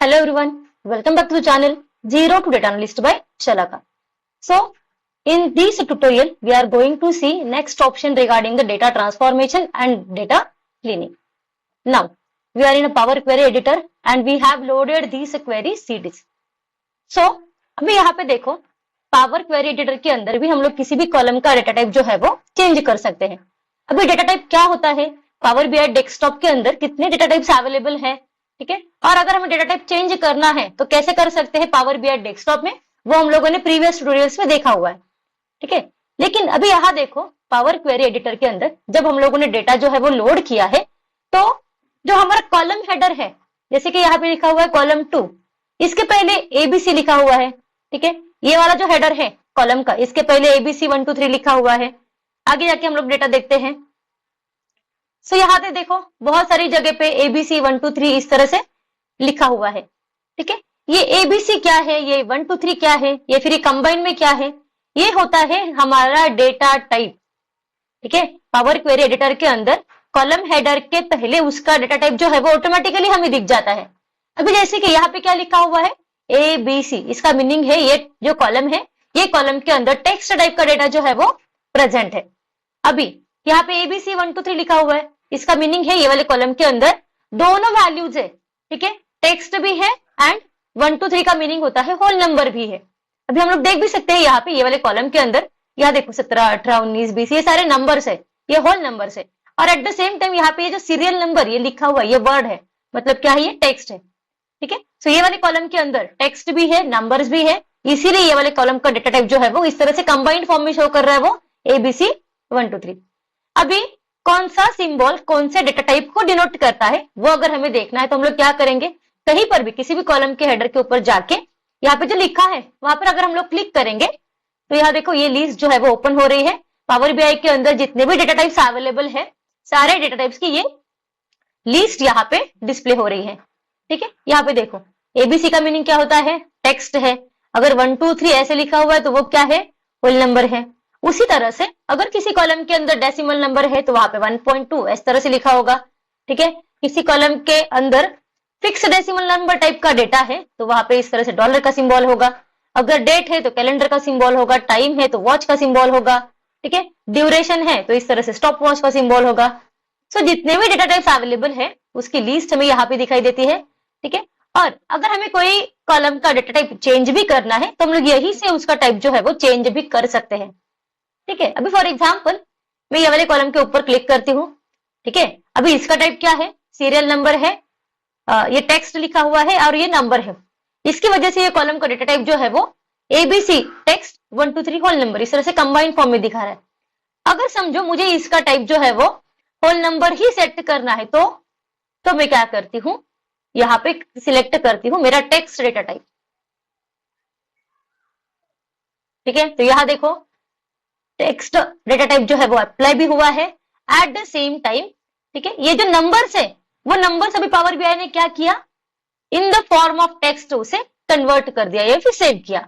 Hello everyone, welcome back to the channel Zero to Data Analyst by Shalaka. So, in this tutorial, we are going to see next option regarding the data transformation and data cleaning. Now, we are in a Power Query editor and we have loaded these query CDs. So, अभी यहाँ पे देखो power query editor के अंदर भी हम लोग किसी भी कॉलम का डेटा टाइप जो है वो चेंज कर सकते हैं। अभी डेटा टाइप क्या होता है, पावर बीआई डेस्कटॉप के अंदर कितने डेटा टाइप्स अवेलेबल है, ठीक है, और अगर हमें डेटा टाइप चेंज करना है तो कैसे कर सकते हैं पावर बीआई डेस्कटॉप में, वो हम लोगों ने प्रीवियस ट्यूटोरियल्स में देखा हुआ है, ठीक है। लेकिन अभी यहाँ देखो पावर क्वेरी एडिटर के अंदर जब हम लोगों ने डेटा जो है वो लोड किया है तो जो हमारा कॉलम हेडर है, जैसे कि यहाँ पे लिखा हुआ है कॉलम 2, इसके पहले एबीसी लिखा हुआ है, ठीक है। ये वाला जो हेडर है कॉलम का, इसके पहले एबीसी 1 2 3 लिखा हुआ है। आगे जाके हम लोग डेटा देखते हैं। सो यहाँ पे देखो बहुत सारी जगह पे एबीसी 1 2 3 इस तरह से लिखा हुआ है, ठीक है। ये एबीसी क्या है, ये 1 2 3 क्या है, ये फिर कंबाइन में क्या है, ये होता है हमारा डेटा टाइप, ठीक है। पावर क्वेरी एडिटर के अंदर कॉलम हेडर के पहले उसका डेटा टाइप जो है वो ऑटोमेटिकली हमें दिख जाता है। अभी जैसे कि यहाँ पे क्या लिखा हुआ है एबीसी, इसका मीनिंग है ये जो कॉलम है, ये कॉलम के अंदर टेक्स्ट टाइप का डेटा जो है वो प्रेजेंट है। अभी यहाँ पे एबीसी 1 2 3 लिखा हुआ है, इसका मीनिंग है ये वाले कॉलम के अंदर दोनों वैल्यूज है, ठीक है, टेक्स्ट भी है एंड 1 2 3 का मीनिंग होता है होल नंबर भी है। अभी हम लोग देख भी सकते हैं यहाँ पे ये वाले कॉलम के अंदर, यहाँ देखो 17 18 19 20 ये सारे नंबर्स है, ये होल नंबर्स है। और एट द सेम टाइम यहाँ पे ये जो सीरियल नंबर ये लिखा हुआ है ये वर्ड है, मतलब क्या है, ये टेक्स्ट है, ठीक है। सो ये वाले कॉलम के अंदर टेक्स्ट भी है, नंबर्स भी है, इसीलिए ये वाले कॉलम का डेटा टाइप जो है वो इस तरह से कंबाइंड फॉर्म में शो कर रहा है, वो एबीसी 1 2 3। अभी कौन सा सिंबल कौन से डेटा टाइप को डिनोट करता है वो अगर हमें देखना है तो हम लोग क्या करेंगे, कहीं पर भी किसी भी कॉलम के हेडर के ऊपर जाके यहाँ पे जो लिखा है वहां पर अगर हम लोग क्लिक करेंगे तो यहाँ देखो ये लिस्ट जो है वो ओपन हो रही है। पावर बीआई के अंदर जितने भी डेटा टाइप्स अवेलेबल है सारे डेटा टाइप्स की ये लिस्ट यहाँ पे डिस्प्ले हो रही है, ठीक है। यहाँ पे देखो एबीसी का मीनिंग क्या होता है, टेक्स्ट है। अगर 1 2 3 ऐसे लिखा हुआ है तो वो क्या है, होल नंबर है। उसी तरह से अगर किसी कॉलम के अंदर डेसिमल नंबर है तो वहां पे 1.2 इस तरह से लिखा होगा, ठीक है। किसी कॉलम के अंदर फिक्स डेसिमल नंबर टाइप का डेटा है तो वहां पे इस तरह से डॉलर का सिंबल होगा। अगर डेट है तो कैलेंडर का सिंबल होगा, टाइम है तो वॉच का सिंबल होगा, ठीक है। ड्यूरेशन है तो इस तरह से स्टॉप वॉच का सिंबल होगा। सो जितने भी डेटा टाइप्स अवेलेबल है उसकी लिस्ट हमें यहाँ पे दिखाई देती है, ठीक है। और अगर हमें कोई कॉलम का डेटा टाइप चेंज भी करना है तो हम लोग यही से उसका टाइप जो है वो चेंज भी कर सकते हैं, ठीक है। अभी फॉर एग्जाम्पल मैं ये वाले कॉलम के ऊपर क्लिक करती हूँ, ठीक है। अभी इसका टाइप क्या है, सीरियल नंबर है, ये टेक्स्ट लिखा हुआ है और ये नंबर है। इसकी वजह से ये कॉलम का डेटा टाइप जो है वो एबीसी टेक्स्ट 1 2 3 होल नंबर इस तरह से कंबाइंड फॉर्म में दिखा रहा है। अगर समझो मुझे इसका टाइप जो है वो होल नंबर ही सेट करना है तो मैं क्या करती हूँ, यहाँ पे सिलेक्ट करती हूँ मेरा टेक्स्ट डेटा टाइप, ठीक है। तो यहाँ देखो टेक्स्ट डेटा टाइप जो है वो अप्लाई भी हुआ है एट द सेम टाइम, ठीक है। ये जो नंबर्स है वो नंबर्स अभी पावर बीआई ने क्या किया, in the form of text उसे कन्वर्ट कर दिया या फिर सेव किया।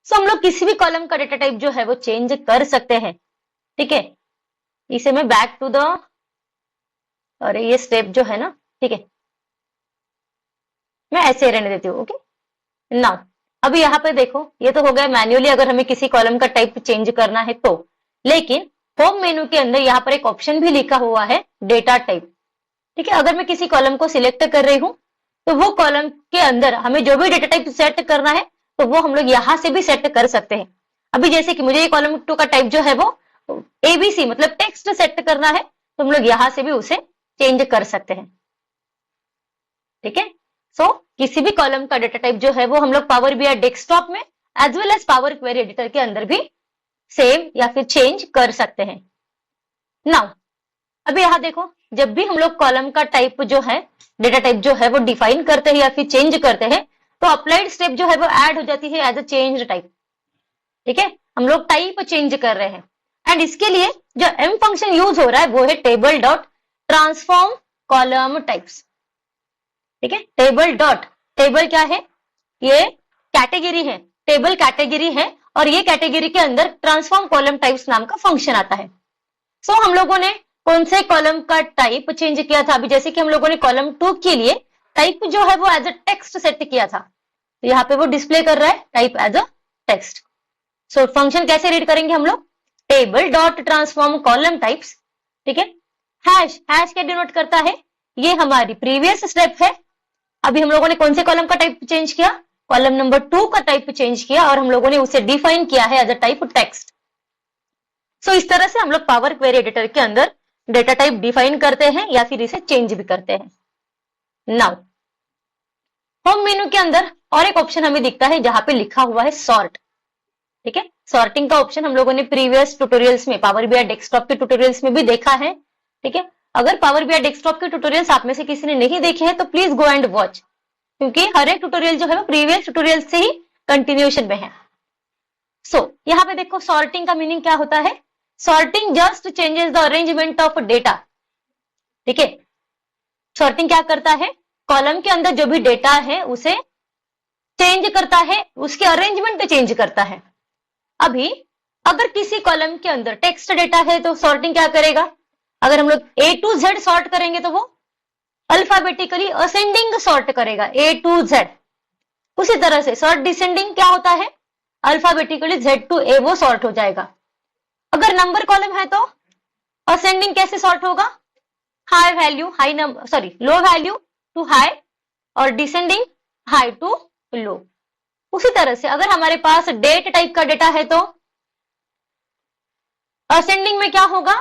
सो हम लोग किसी भी कॉलम का डेटा टाइप जो है वो चेंज कर सकते हैं, ठीक है। इसे मैं बैक टू द, अरे ये स्टेप जो है ना, ठीक है, मैं ऐसे रहने देती हूँ, ओके। नाउ अभी यहाँ पे देखो ये तो हो गया मैन्युअली अगर हमें किसी कॉलम का टाइप चेंज करना है तो, लेकिन होम मेनू के अंदर यहाँ पर एक ऑप्शन भी लिखा हुआ है डेटा टाइप, ठीक है। अगर मैं किसी कॉलम को सिलेक्ट कर रही हूँ तो वो कॉलम के अंदर हमें जो भी डेटा टाइप सेट करना है तो वो हम लोग यहाँ से भी सेट कर सकते हैं। अभी जैसे कि मुझे ये कॉलम 2 का टाइप जो है वो एबीसी मतलब टेक्स्ट सेट करना है तो हम लोग यहाँ से भी उसे चेंज कर सकते हैं, ठीक है। सो किसी भी कॉलम का डेटा टाइप जो है वो हम लोग पावर बीआई डेस्कटॉप में as well as power query editor के अंदर भी सेव या फिर चेंज कर सकते हैं। नाउ अभी यहाँ देखो जब भी हम लोग कॉलम का टाइप जो है डेटा टाइप जो है वो डिफाइन करते हैं या फिर चेंज करते हैं तो अप्लाइड स्टेप जो है वो ऐड हो जाती है एज अ चेंज टाइप, ठीक है। हम लोग टाइप चेंज कर रहे हैं एंड इसके लिए जो एम फंक्शन यूज हो रहा है वो है table dot transform column types, ठीक है। टेबल क्या है, ये कैटेगरी है, टेबल कैटेगरी है और ये कैटेगरी के अंदर ट्रांसफॉर्म कॉलम टाइप्स नाम का फंक्शन आता है। सो हम लोगों ने कौन से कॉलम का टाइप चेंज किया था, अभी जैसे कि हम लोगों ने कॉलम 2 के लिए टाइप जो है वो एज अ टेक्स्ट सेट किया था, तो यहाँ पे वो डिस्प्ले कर रहा है type as a text. So function कैसे रीड करेंगे हम लोग, table dot transform column types, ठीक है। हैश, हैश क्या डिनोट करता है, ये हमारी प्रीवियस स्टेप है। अभी हम लोगों ने कौन से कॉलम का टाइप चेंज किया, कॉलम नंबर 2 का टाइप चेंज किया और हम लोगों ने उसे डिफाइन किया है एज अ टाइप टेक्स्ट। सो इस तरह से हम लोग पावर क्वेरी एडिटर के अंदर डेटा टाइप डिफाइन करते हैं या फिर इसे चेंज भी करते हैं। नाउ होम मेनू के अंदर और एक ऑप्शन हमें दिखता है जहां पे लिखा हुआ है सॉर्ट, ठीक है। सॉर्टिंग का ऑप्शन हम लोगों ने प्रीवियस ट्यूटोरियल्स में, पावर बीआई डेस्कटॉप के ट्यूटोरियल्स में भी देखा है, ठीक है। अगर पावर बीआई डेस्कटॉप के ट्यूटोरियल्स आप में से किसी ने नहीं देखे हैं तो प्लीज गो एंड वॉच, क्योंकि हर एक ट्यूटोरियल जो है वो प्रीवियस ट्यूटोरियल से ही कंटिन्यूएशन में है। सो यहाँ पे देखो सॉर्टिंग का मीनिंग क्या होता है, sorting just changes the arrangement of data, ठीक है। सॉर्टिंग क्या करता है, कॉलम के अंदर जो भी डेटा है उसे चेंज करता है, उसके अरेंजमेंट चेंज करता है। अभी अगर किसी कॉलम के अंदर टेक्स्ट डेटा है तो सॉर्टिंग क्या करेगा, अगर हम लोग A to Z सॉर्ट करेंगे तो वो अल्फाबेटिकली असेंडिंग सॉर्ट करेगा, A to Z। उसी तरह से सॉर्ट डिसेंडिंग क्या होता है, अल्फाबेटिकली Z to A वो सॉर्ट हो जाएगा। अगर नंबर कॉलम है तो असेंडिंग कैसे सॉर्ट होगा, high value high number, sorry low value to high, और डिसेंडिंग हाई टू लो। उसी तरह से अगर हमारे पास डेट टाइप का डेटा है तो असेंडिंग में क्या होगा,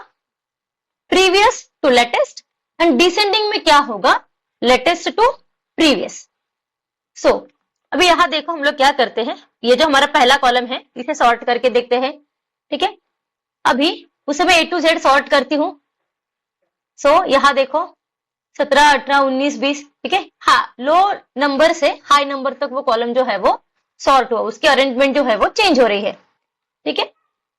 previous to latest, and descending में क्या होगा, लेटेस्ट टू प्रीवियस। सो अभी यहां देखो हम लोग क्या करते हैं, ये जो हमारा पहला कॉलम है इसे सॉर्ट करके देखते हैं, ठीक है। अभी उसे मैं A to Z सॉर्ट करती हूँ। सो यहां देखो 17, 18, 19, 20, ठीक है। हाँ, लो नंबर से हाई नंबर तक वो कॉलम जो है वो सॉर्ट हुआ, उसकी अरेंजमेंट जो है वो चेंज हो रही है, ठीक है।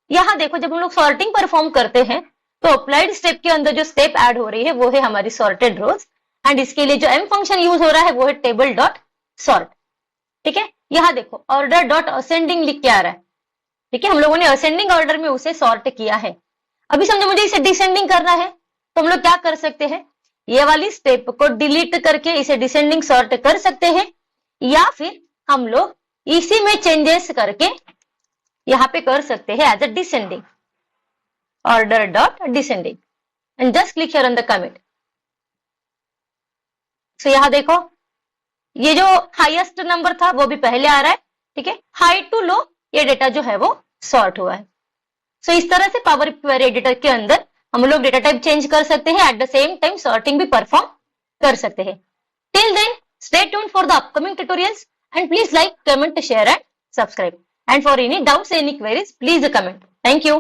यहां देखो जब हम लोग सॉर्टिंग परफॉर्म करते हैं तो अप्लाइड स्टेप के अंदर जो स्टेप ऐड हो रही है वो है हमारी सॉर्टेड रोज, एंड इसके लिए जो M फंक्शन यूज हो रहा है वो है टेबल डॉट सॉर्ट, ठीक है। यहां देखो ऑर्डर डॉट असेंडिंग लिख के आ रहा है, ठीक है। हम लोगों ने असेंडिंग ऑर्डर में उसे सॉर्ट किया है। अभी समझो मुझे इसे डिसेंडिंग करना है तो हम लोग क्या कर सकते हैं, ये वाली स्टेप को डिलीट करके इसे डिसेंडिंग सॉर्ट कर सकते हैं, या फिर हम लोग इसी में चेंजेस करके यहां पे कर सकते हैं as a descending, order dot descending, and just click here on the comment. So यहां देखो ये जो हाईएस्ट नंबर था वो भी पहले आ रहा है, ठीक है। हाई टू लो ये डेटा जो है वो सॉर्ट हुआ है। सो इस तरह से पावर क्वेरी एडिटर के अंदर हम लोग डेटा टाइप चेंज कर सकते हैं, at the same time sorting भी परफॉर्म कर सकते हैं। Till then stay tuned for the upcoming tutorials, and please like, comment, share and subscribe. And for any doubts, any queries, please comment. Thank you.